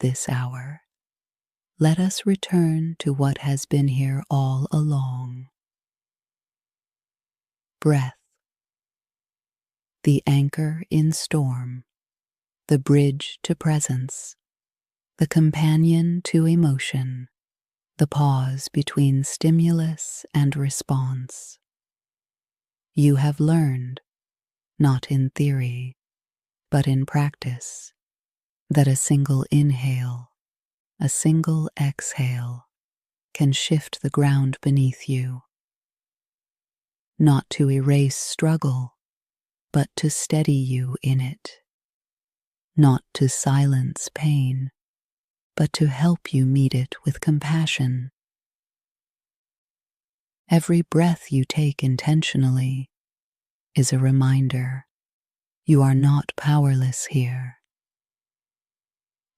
this hour, let us return to what has been here all along. Breath, the anchor in storm, the bridge to presence, the companion to emotion, the pause between stimulus and response. You have learned, not in theory, but in practice, that a single inhale, a single exhale can shift the ground beneath you. Not to erase struggle, but to steady you in it. Not to silence pain, but to help you meet it with compassion. Every breath you take intentionally is a reminder you are not powerless here.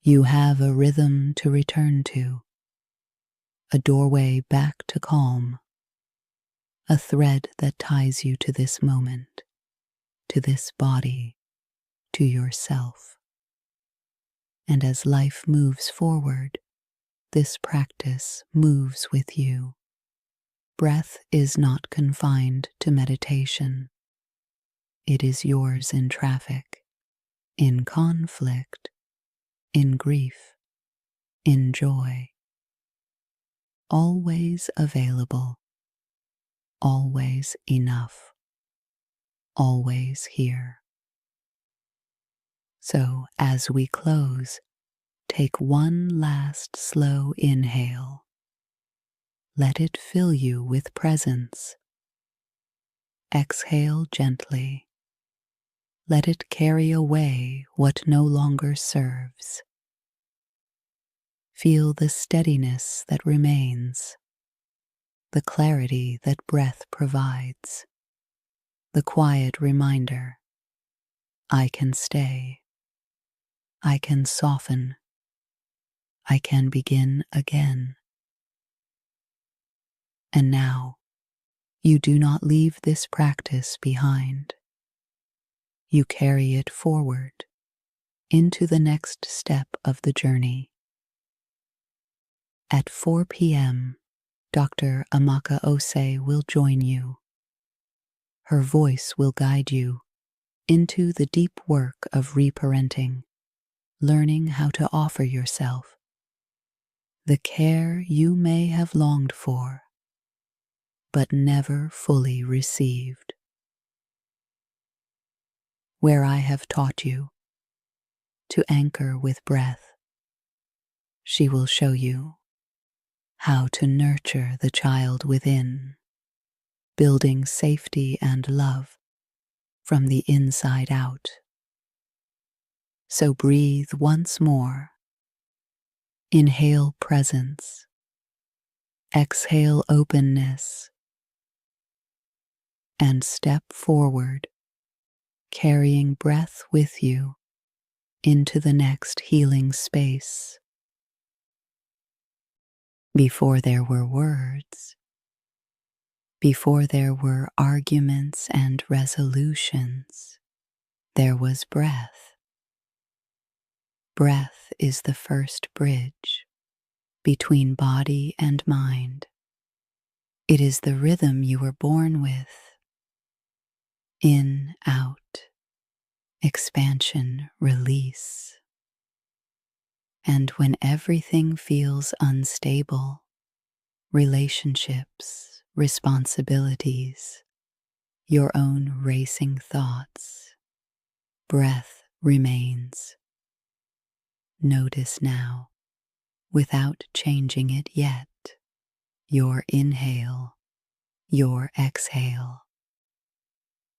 You have a rhythm to return to, a doorway back to calm, a thread that ties you to this moment, to this body, to yourself. And as life moves forward, this practice moves with you. Breath is not confined to meditation. It is yours in traffic, in conflict, in grief, in joy. Always available, always enough, always here. So as we close, take one last slow inhale. Let it fill you with presence. Exhale gently. Let it carry away what no longer serves. Feel the steadiness that remains, the clarity that breath provides, the quiet reminder, I can stay, I can soften, I can begin again. And now, you do not leave this practice behind. You carry it forward into the next step of the journey. At 4 p.m., Dr. Amaka Ose will join you. Her voice will guide you into the deep work of reparenting, learning how to offer yourself the care you may have longed for, but never fully received. Where I have taught you to anchor with breath, she will show you how to nurture the child within, building safety and love from the inside out. So breathe once more. Inhale presence. Exhale openness. And step forward, carrying breath with you into the next healing space. Before there were words, before there were arguments and resolutions, there was breath. Breath is the first bridge between body and mind. It is the rhythm you were born with. In, out, expansion, release. And when everything feels unstable, relationships, responsibilities, your own racing thoughts, breath remains. Notice now, without changing it yet, your inhale, your exhale.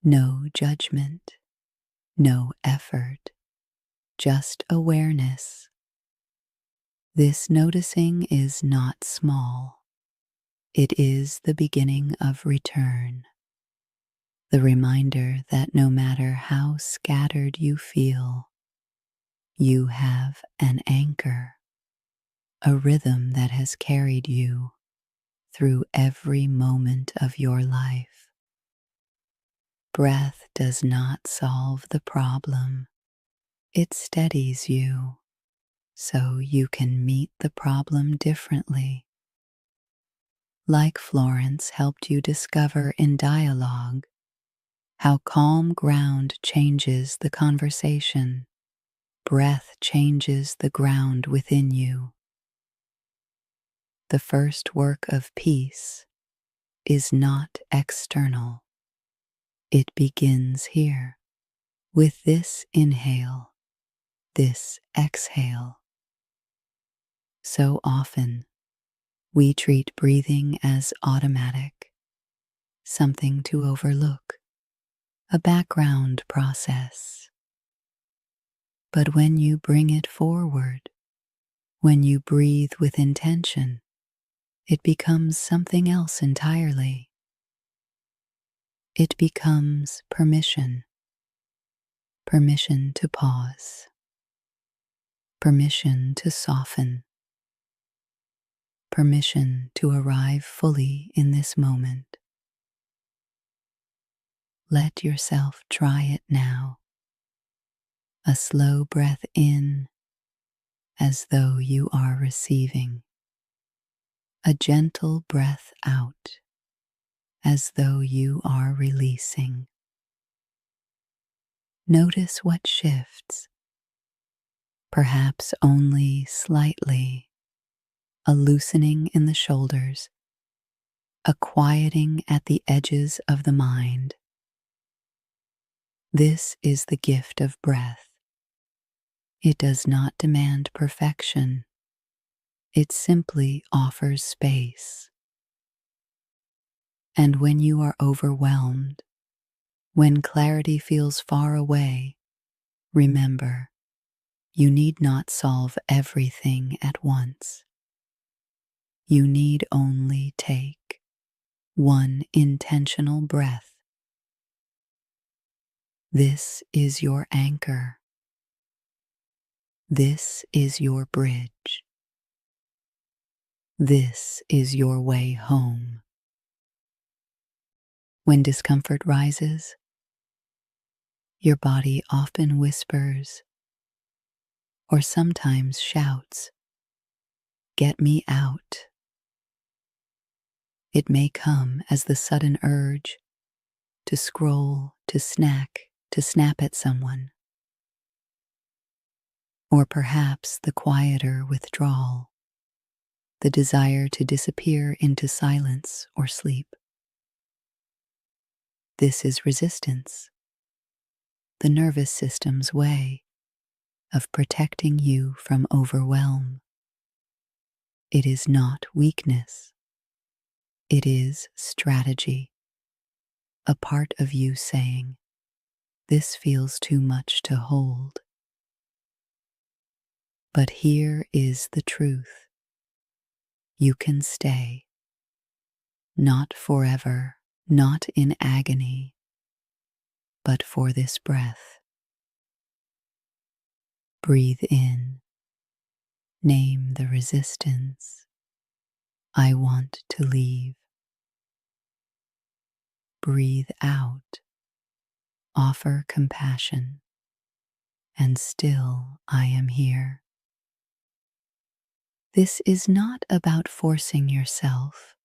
No judgment, no effort, just awareness. This noticing is not small. It is the beginning of return. The reminder that no matter how scattered you feel, you have an anchor, a rhythm that has carried you through every moment of your life. Breath does not solve the problem. It steadies you, so you can meet the problem differently. Like Florence helped you discover in dialogue how calm ground changes the conversation. Breath changes the ground within you. The first work of peace is not external. It begins here with this inhale, this exhale. So often, we treat breathing as automatic, something to overlook, a background process. But when you bring it forward, when you breathe with intention, it becomes something else entirely. It becomes permission. Permission to pause. Permission to soften. Permission to arrive fully in this moment. Let yourself try it now. A slow breath in as though you are receiving. A gentle breath out as though you are releasing. Notice what shifts, perhaps only slightly, a loosening in the shoulders, a quieting at the edges of the mind. This is the gift of breath. It does not demand perfection. It simply offers space. And when you are overwhelmed, when clarity feels far away, remember, you need not solve everything at once. You need only take one intentional breath. This is your anchor. This is your bridge. This is your way home. When discomfort rises, your body often whispers or sometimes shouts, "Get me out." It may come as the sudden urge to scroll, to snack, to snap at someone. Or perhaps the quieter withdrawal, the desire to disappear into silence or sleep. This is resistance, the nervous system's way of protecting you from overwhelm. It is not weakness. It is strategy. A part of you saying, "This feels too much to hold." But here is the truth. You can stay. Not forever, not in agony, but for this breath. Breathe in. Name the resistance. I want to leave. Breathe out. Offer compassion. And still I am here. This is not about forcing yourself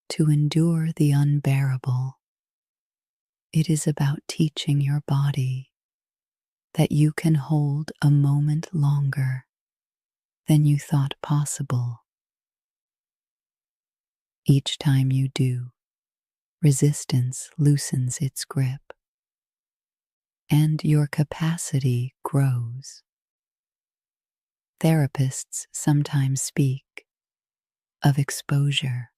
to endure the unbearable. It is about teaching your body that you can hold a moment longer than you thought possible. Each time you do, resistance loosens its grip, and your capacity grows. Therapists sometimes speak of exposure,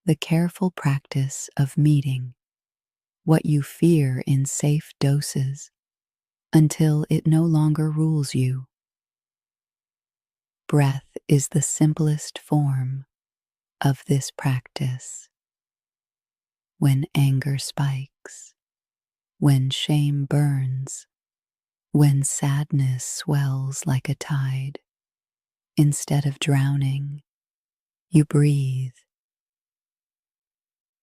the careful practice of meeting what you fear in safe doses until it no longer rules you. Breath is the simplest form of this practice. When anger spikes, when shame burns, when sadness swells like a tide, instead of drowning, you breathe.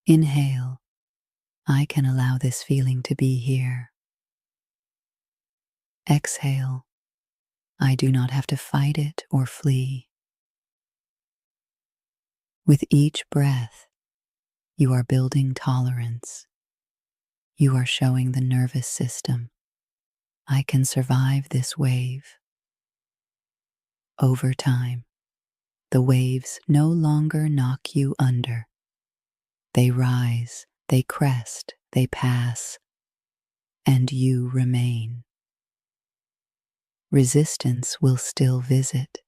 Inhale. I can allow this feeling to be here. Exhale. I do not have to fight it or flee. With each breath, you are building tolerance. You are showing the nervous system, I can survive this wave. Over time, the waves no longer knock you under. They rise, they crest, they pass, and you remain. Resistance will still visit.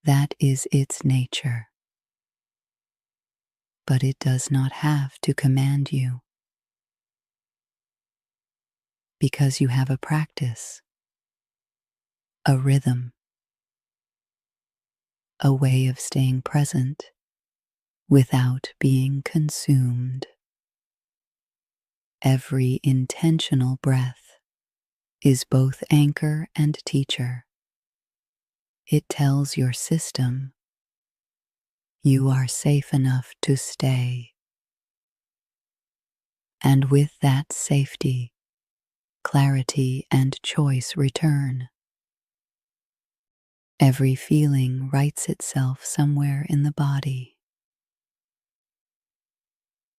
That is its nature. But it does not have to command you. Because you have a practice, a rhythm, a way of staying present without being consumed. Every intentional breath is both anchor and teacher. It tells your system you are safe enough to stay. And with that safety, clarity and choice return. Every feeling writes itself somewhere in the body.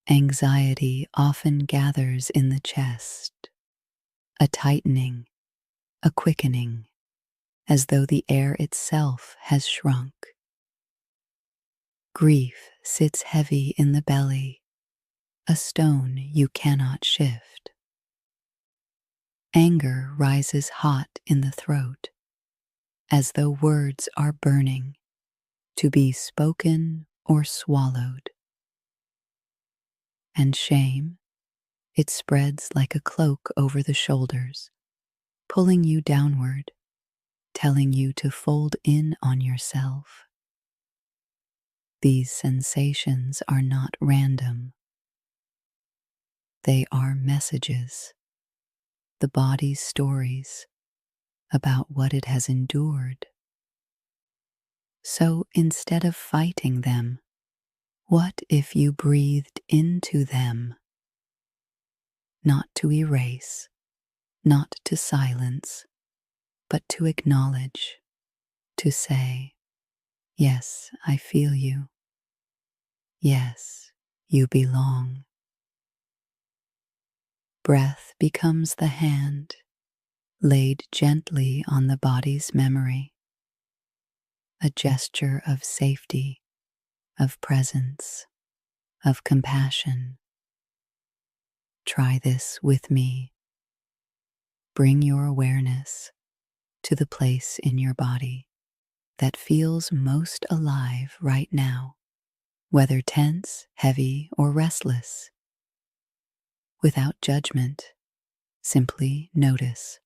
Anxiety often gathers in the chest, a tightening, a quickening, as though the air itself has shrunk. Grief sits heavy in the belly, a stone you cannot shift. Anger rises hot in the throat, as though words are burning, to be spoken or swallowed. And shame, it spreads like a cloak over the shoulders, pulling you downward, telling you to fold in on yourself. These sensations are not random. They are messages, the body's stories about what it has endured. So instead of fighting them, what if you breathed into them? Not to erase, not to silence, but to acknowledge, to say, yes, I feel you. Yes, you belong. Breath becomes the hand laid gently on the body's memory, a gesture of safety, of presence, of compassion. Try this with me. Bring your awareness to the place in your body that feels most alive right now, whether tense, heavy, or restless. Without judgment, simply notice.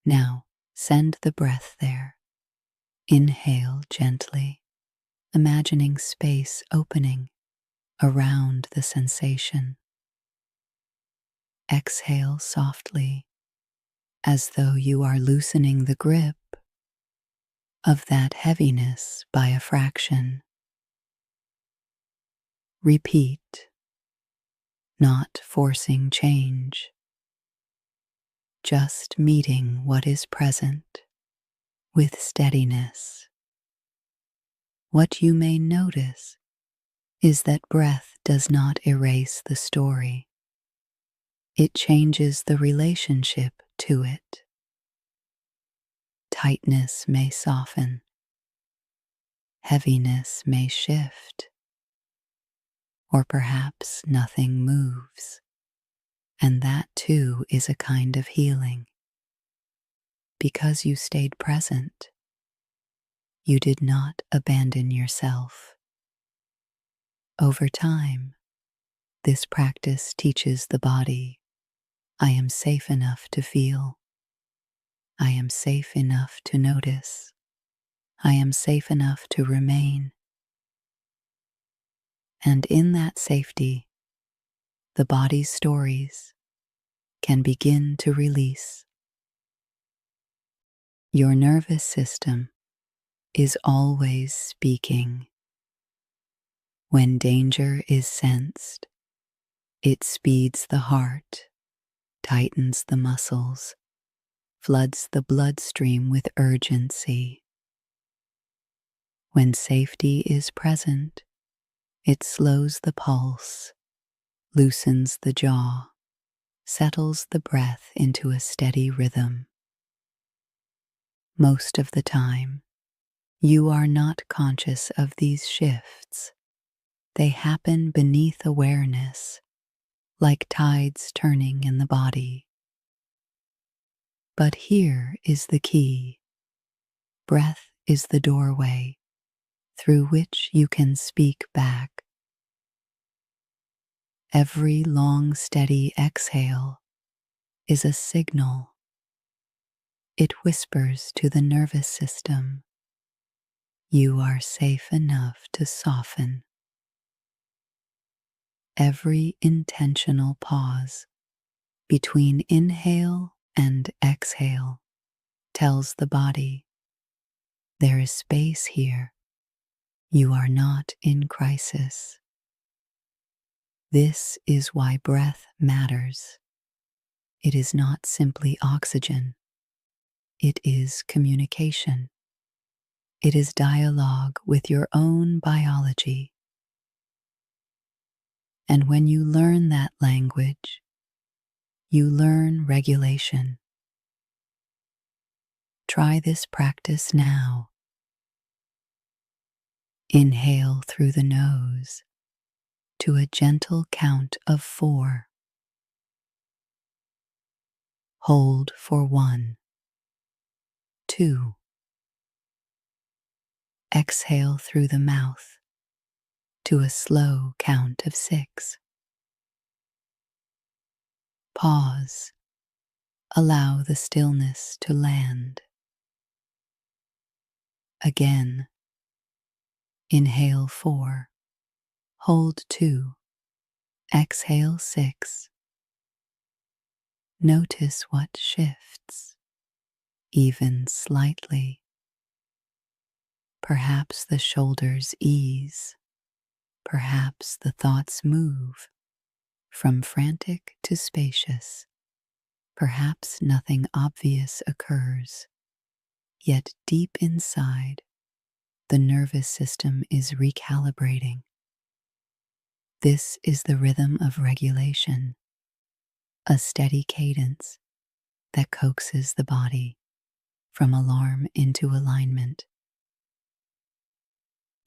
Now, send the breath there. Inhale gently, imagining space opening around the sensation. Exhale softly, as though you are loosening the grip of that heaviness by a fraction. Repeat, not forcing change, just meeting what is present with steadiness. What you may notice is that breath does not erase the story. It changes the relationship to it. Tightness may soften. Heaviness may shift. Or perhaps nothing moves. And that too is a kind of healing. Because you stayed present, you did not abandon yourself. Over time, this practice teaches the body, I am safe enough to feel. I am safe enough to notice. I am safe enough to remain. And in that safety, the body's stories can begin to release. Your nervous system is always speaking. When danger is sensed, it speeds the heart, tightens the muscles, floods the bloodstream with urgency. When safety is present, it slows the pulse, loosens the jaw, settles the breath into a steady rhythm. Most of the time, you are not conscious of these shifts. They happen beneath awareness, like tides turning in the body. But here is the key. Breath is the doorway through which you can speak back. Every long, steady exhale is a signal. It whispers to the nervous system, you are safe enough to soften. Every intentional pause between inhale and exhale tells the body, there is space here. You are not in crisis. This is why breath matters. It is not simply oxygen. It is communication. It is dialogue with your own biology. And when you learn that language, you learn regulation. Try this practice now. Inhale through the nose to a gentle count of 4. Hold for 1, 2. Exhale through the mouth to a slow count of 6. Pause. Allow the stillness to land. Again. Inhale 4. Hold 2. Exhale 6. Notice what shifts, even slightly. Perhaps the shoulders ease. Perhaps the thoughts move from frantic to spacious. Perhaps nothing obvious occurs, yet deep inside, the nervous system is recalibrating. This is the rhythm of regulation, a steady cadence that coaxes the body from alarm into alignment.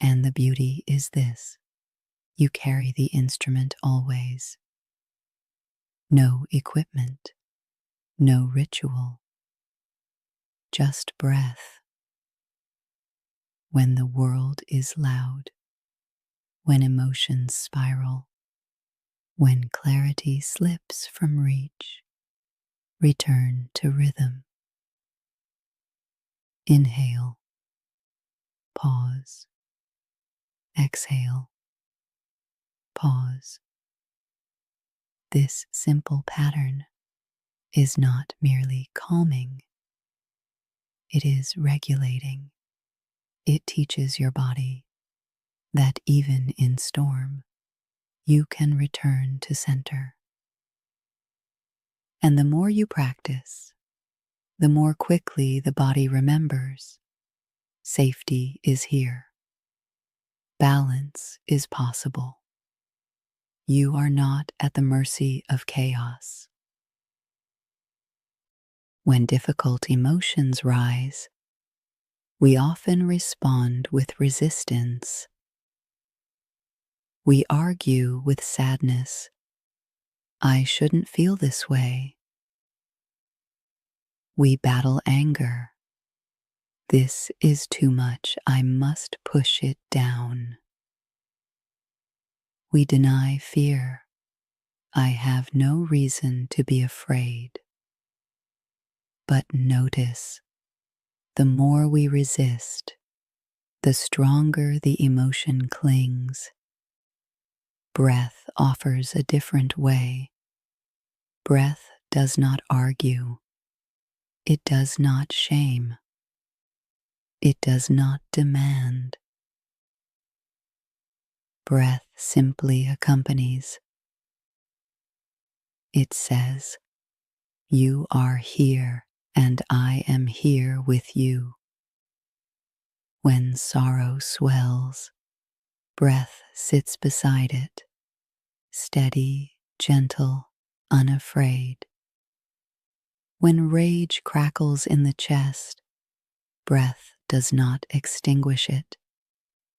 And the beauty is this: you carry the instrument always. No equipment, no ritual, just breath. When the world is loud, when emotions spiral, when clarity slips from reach, return to rhythm. Inhale, pause, exhale, pause. This simple pattern is not merely calming, it is regulating. It teaches your body that even in storm, you can return to center. And the more you practice, the more quickly the body remembers. Safety is here. Balance is possible. You are not at the mercy of chaos. When difficult emotions rise, we often respond with resistance. We argue with sadness. I shouldn't feel this way. We battle anger. This is too much. I must push it down. We deny fear. I have no reason to be afraid. But notice, the more we resist, the stronger the emotion clings. Breath offers a different way. Breath does not argue. It does not shame. It does not demand. Breath simply accompanies. It says, you are here. and I am here with you. When sorrow swells, breath sits beside it, steady, gentle, unafraid. When rage crackles in the chest, breath does not extinguish it,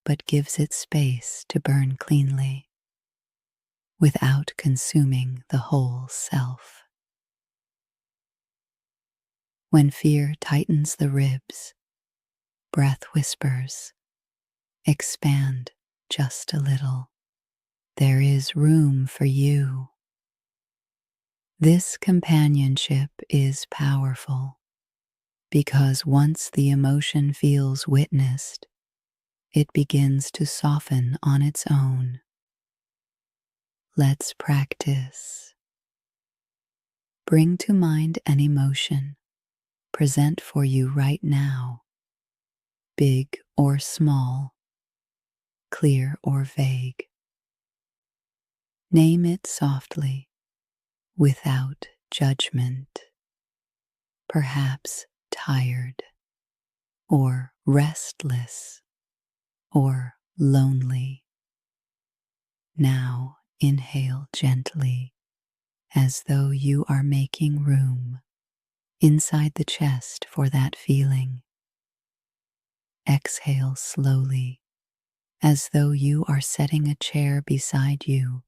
but gives it space to burn cleanly, without consuming the whole self. When fear tightens the ribs, breath whispers, expand just a little. There is room for you. This companionship is powerful because once the emotion feels witnessed, it begins to soften on its own. Let's practice. Bring to mind an emotion present for you right now, big or small, clear or vague. Name it softly, without judgment. Perhaps tired, or restless, or lonely. Now inhale gently, as though you are making room inside the chest for that feeling. Exhale slowly, as though you are setting a chair beside you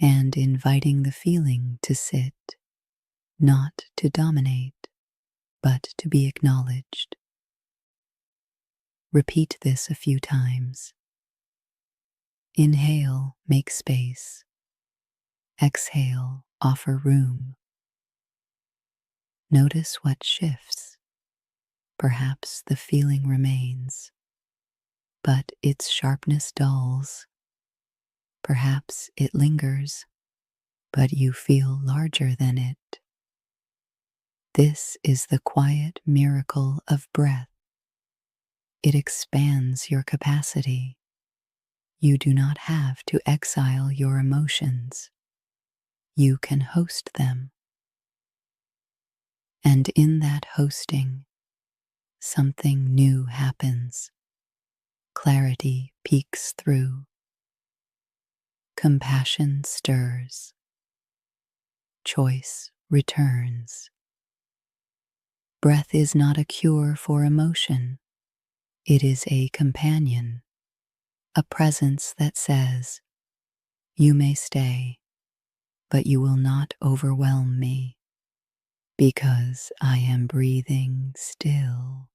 and inviting the feeling to sit, not to dominate, but to be acknowledged. Repeat this a few times. Inhale, make space. Exhale, offer room. Notice what shifts. Perhaps the feeling remains, but its sharpness dulls. Perhaps it lingers, but you feel larger than it. This is the quiet miracle of breath. It expands your capacity. You do not have to exile your emotions. You can host them. And in that hosting, something new happens. Clarity peeks through. Compassion stirs. Choice returns. Breath is not a cure for emotion. It is a companion, a presence that says, "You may stay, but you will not overwhelm me, because I am breathing still."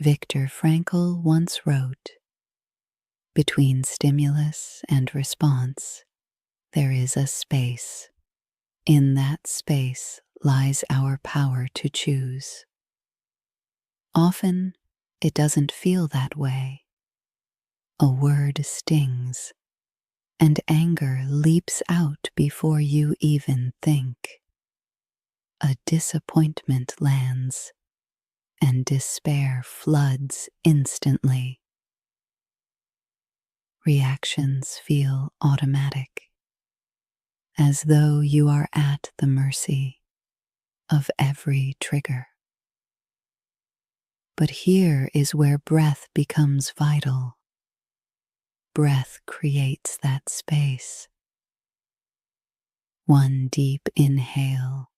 Viktor Frankl once wrote, "Between stimulus and response, there is a space. In that space lies our power to choose." Often, it doesn't feel that way. A word stings, and anger leaps out before you even think. A disappointment lands, and despair floods instantly. Reactions feel automatic, as though you are at the mercy of every trigger. But here is where breath becomes vital. Breath creates that space. One deep inhale,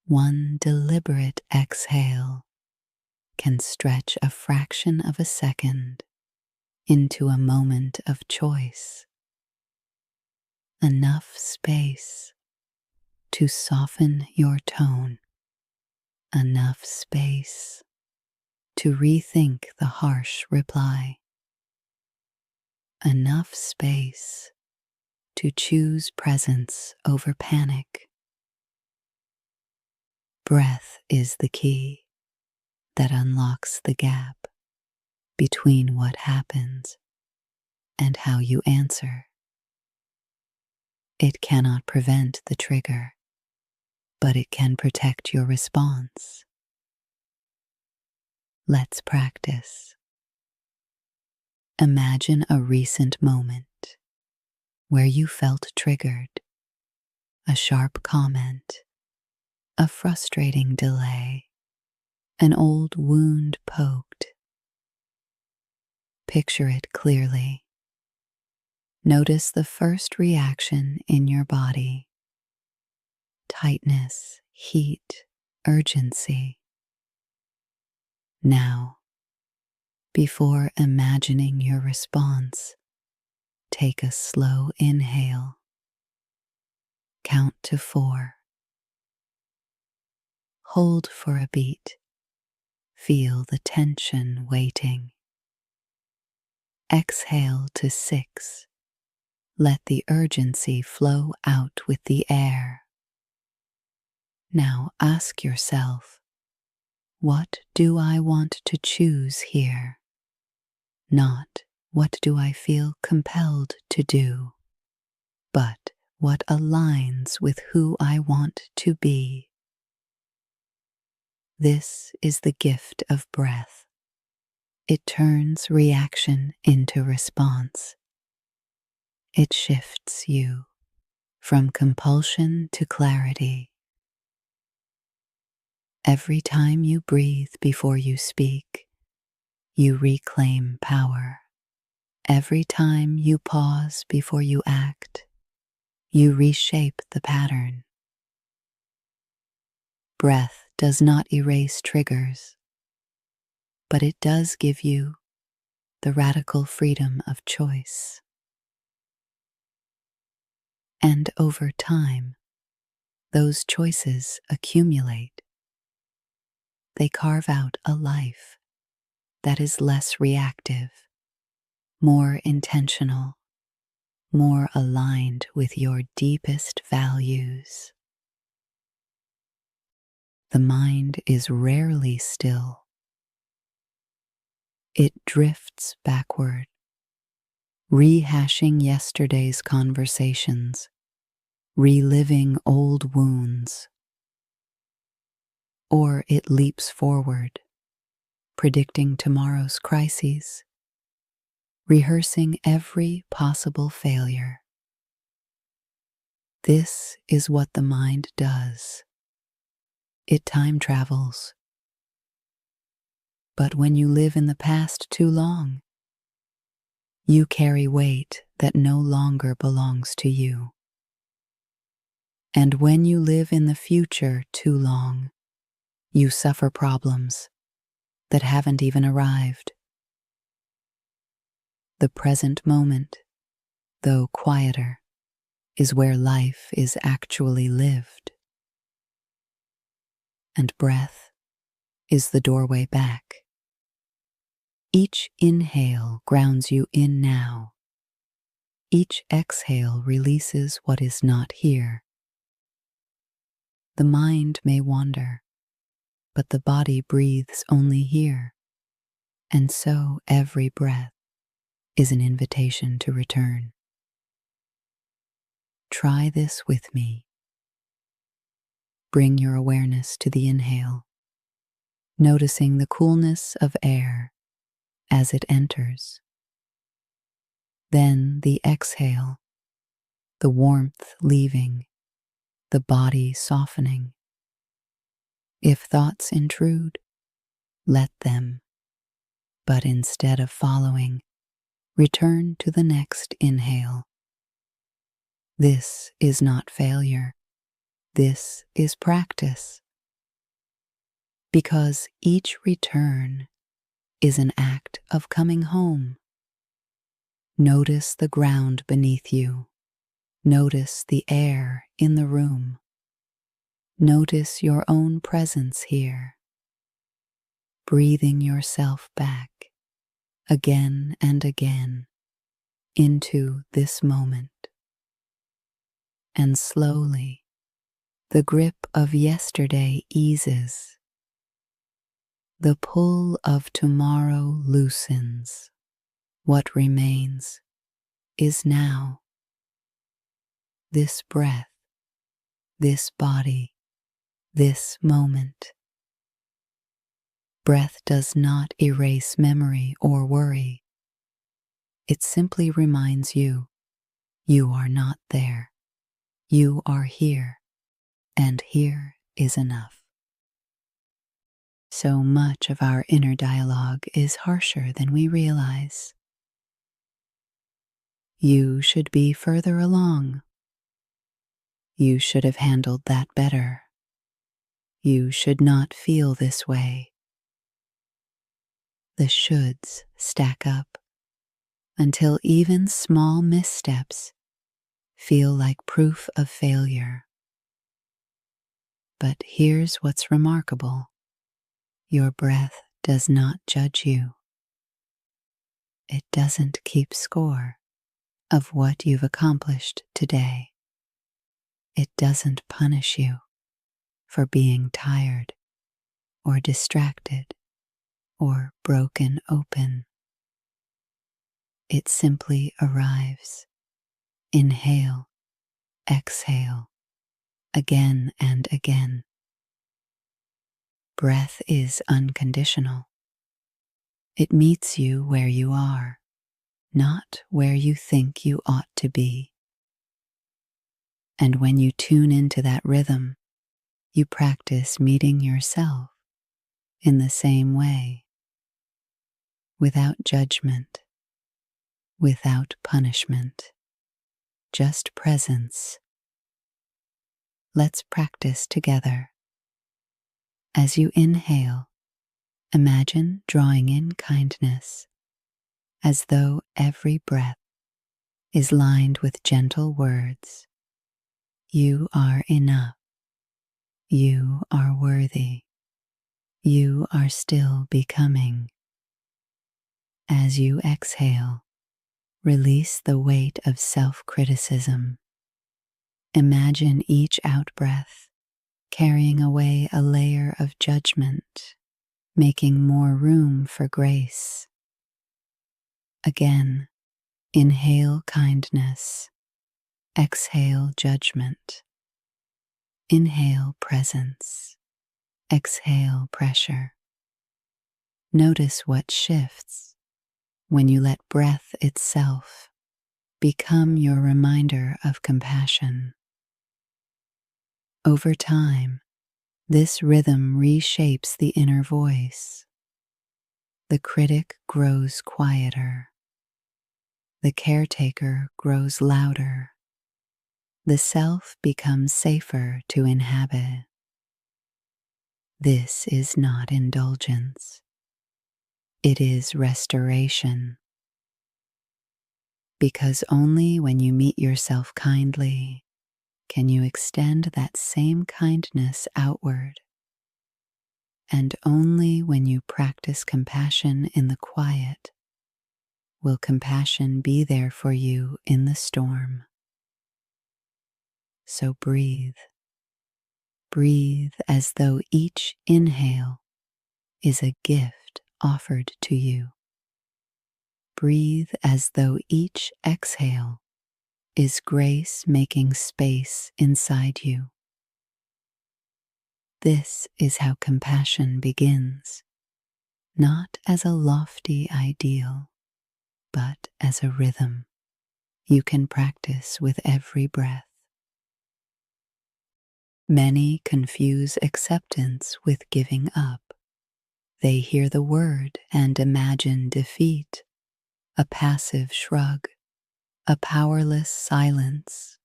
one deliberate exhale can stretch a fraction of a second into a moment of choice. Enough space to soften your tone. Enough space to rethink the harsh reply. Enough space to choose presence over panic. Breath is the key that unlocks the gap between what happens and how you answer. It cannot prevent the trigger, but it can protect your response. Let's practice. Imagine a recent moment where you felt triggered, a sharp comment, a frustrating delay, an old wound poked. Picture it clearly. Notice the first reaction in your body: tightness, heat, urgency. Now, before imagining your response, take a slow inhale. Count to 4. Hold for a beat. Feel the tension waiting. Exhale to 6. Let the urgency flow out with the air. Now ask yourself, what do I want to choose here? Not what do I feel compelled to do, but what aligns with who I want to be. This is the gift of breath. It turns reaction into response. It shifts you from compulsion to clarity. Every time you breathe before you speak, you reclaim power. Every time you pause before you act, you reshape the pattern. Breath does not erase triggers, but it does give you the radical freedom of choice. And over time, those choices accumulate. They carve out a life that is less reactive, more intentional, more aligned with your deepest values. The mind is rarely still. It drifts backward, rehashing yesterday's conversations, reliving old wounds. Or it leaps forward, predicting tomorrow's crises, rehearsing every possible failure. This is what the mind does. It time travels. But when you live in the past too long, you carry weight that no longer belongs to you. And when you live in the future too long, you suffer problems that haven't even arrived. The present moment, though quieter, is where life is actually lived. And breath is the doorway back. Each inhale grounds you in now. Each exhale releases what is not here. The mind may wander, but the body breathes only here. And so every breath is an invitation to return. Try this with me. Bring your awareness to the inhale, noticing the coolness of air as it enters. Then the exhale, the warmth leaving, the body softening. If thoughts intrude, let them, but instead of following, return to the next inhale. This is not failure. This is practice. Because each return is an act of coming home. Notice the ground beneath you. Notice the air in the room. Notice your own presence here. Breathing yourself back again and again into this moment. And slowly, the grip of yesterday eases. The pull of tomorrow loosens. What remains is now. This breath, this body, this moment. Breath does not erase memory or worry. It simply reminds you, you are not there. You are here, and here is enough. So much of our inner dialogue is harsher than we realize. You should be further along. You should have handled that better. You should not feel this way. The shoulds stack up until even small missteps feel like proof of failure. But here's what's remarkable. Your breath does not judge you. It doesn't keep score of what you've accomplished today. It doesn't punish you for being tired or distracted or broken open. It simply arrives. Inhale, exhale, again and again. Breath is unconditional. It meets you where you are, not where you think you ought to be. And when you tune into that rhythm, you practice meeting yourself in the same way, without judgment, without punishment, just presence. Let's practice together. As you inhale, imagine drawing in kindness, as though every breath is lined with gentle words. You are enough. You are worthy. You are still becoming. As you exhale, release the weight of self-criticism. Imagine each out-breath carrying away a layer of judgment, making more room for grace. Again, inhale kindness. Exhale judgment. Inhale presence. Exhale pressure. Notice what shifts when you let breath itself become your reminder of compassion. Over time, this rhythm reshapes the inner voice. The critic grows quieter. The caretaker grows louder. The self becomes safer to inhabit. This is not indulgence. It is restoration. Because only when you meet yourself kindly can you extend that same kindness outward. And only when you practice compassion in the quiet will compassion be there for you in the storm. So breathe. Breathe as though each inhale is a gift offered to you. Breathe as though each exhale is grace making space inside you. This is how compassion begins, not as a lofty ideal, but as a rhythm you can practice with every breath. Many confuse acceptance with giving up. They hear the word and imagine defeat, a passive shrug, a powerless silence.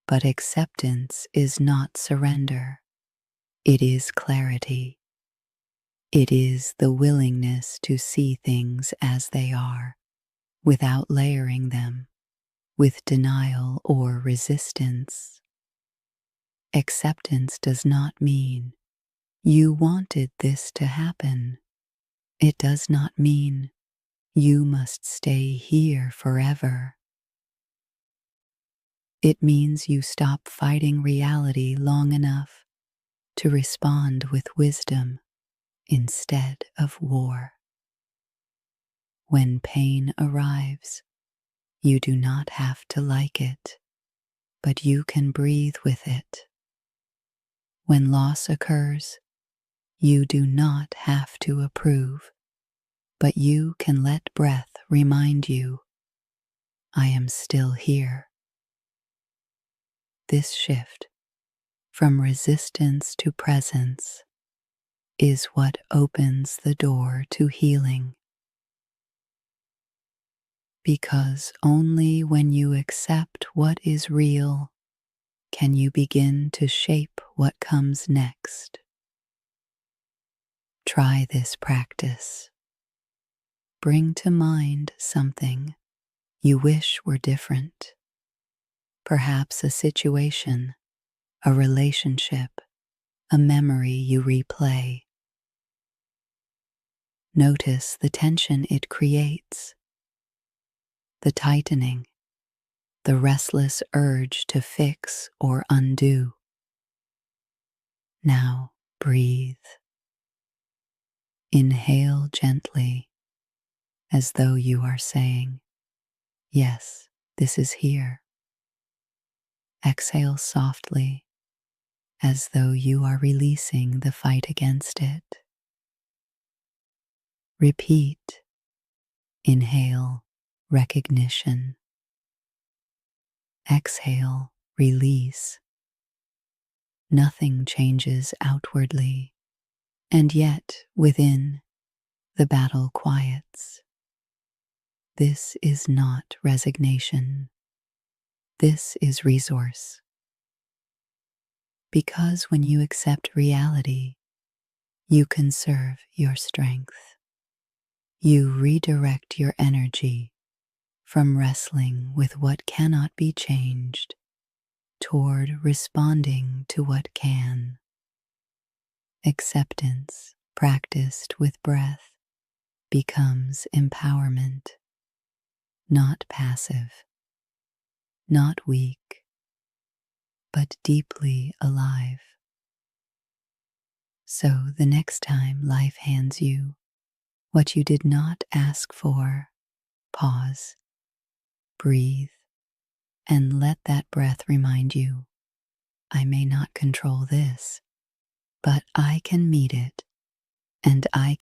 But acceptance is not surrender. It is clarity. It is the willingness to see things as they are, without layering them, with denial or resistance. Acceptance does not mean you wanted this to happen. It does not mean you must stay here forever. It means you stop fighting reality long enough to respond with wisdom instead of war. When pain arrives, you do not have to like it, but you can breathe with it. When loss occurs, you do not have to approve, but you can let breath remind you, I am still here. This shift from resistance to presence is what opens the door to healing. Because only when you accept what is real can you begin to shape what comes next. Try this practice. Bring to mind something you wish were different. Perhaps a situation, a relationship, a memory you replay. Notice the tension it creates, the tightening, the restless urge to fix or undo. Now breathe. Inhale gently, as though you are saying, "Yes, this is here." Exhale softly, as though you are releasing the fight against it. Repeat. Inhale, recognition. Exhale, release. Nothing changes outwardly, and yet within, the battle quiets. This is not resignation. This is resource. Because when you accept reality, you conserve your strength. You redirect your energy from wrestling with what cannot be changed toward responding to what can. Acceptance, practiced with breath, becomes empowerment, not passive, not weak, but deeply alive. So the next time life hands you what you did not ask for, pause, breathe, and let that breath remind you, I may not control this, but I can meet it, and I